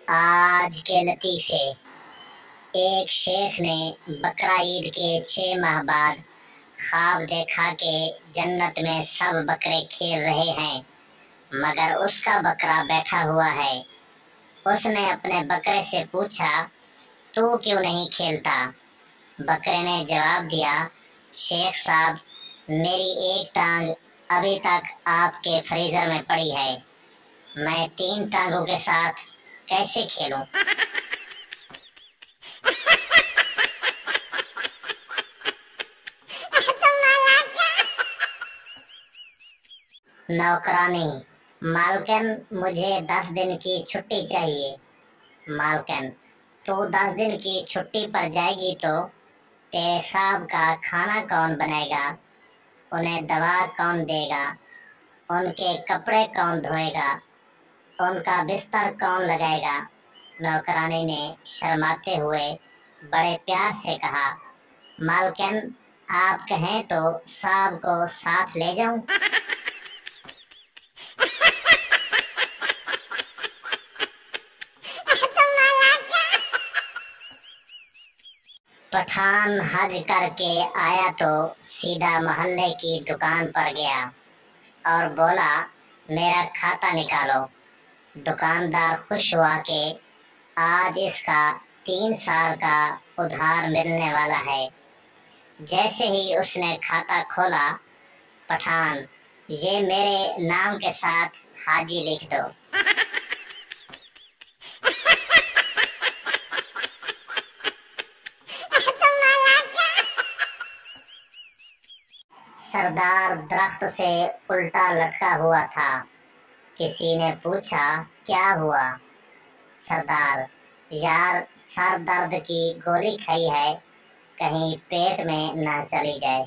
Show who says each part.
Speaker 1: آج کے لطیفے۔ ایک شیخ نے بقرہ عید کے 6 ماہ بعد خواب دیکھا کہ جنت میں سب بکرے کھیل رہے ہیں مگر اس کا بکرا بیٹھا ہوا ہے۔ اس نے اپنے بکرے سے پوچھا، تو کیوں نہیں کھیلتا؟ بکرے نے جواب دیا، شیخ صاحب، میری ایک ٹانگ ابھی تک آپ کے فریزر میں پڑی ہے، میں 3 ٹانگوں کے ساتھ کیسے کھیلوں؟ نوکرانی: مالکن، مجھے 10 دن کی چھٹی چاہیے۔ مالکن: تو 10 دن کی چھٹی پر جائے گی تو تیرے صاحب کا کھانا کون بنائے گا؟ انہیں دوا کون دے گا؟ ان کے کپڑے کون دھوئے گا؟ ان کا بستر کون لگائے گا؟ نوکرانی نے شرماتے ہوئے بڑے پیار سے کہا، مالکن، آپ کہیں تو صاحب کو ساتھ لے جاؤں؟ پٹھان حج کر کے آیا تو سیدھا محلے کی دکان پر گیا اور بولا، میرا کھاتا نکالو۔ دکاندار خوش ہوا کہ آج اس کا 3 سال کا ادھار ملنے والا ہے۔ جیسے ہی اس نے کھاتا کھولا، پٹھان، یہ میرے نام کے ساتھ حاجی لکھ دو۔ سردار درخت سے الٹا لٹکا ہوا تھا۔ کسی نے پوچھا، کیا ہوا؟ سردار، یار، سر درد کی گولی کھائی ہے، کہیں پیٹ میں نہ چلی جائے۔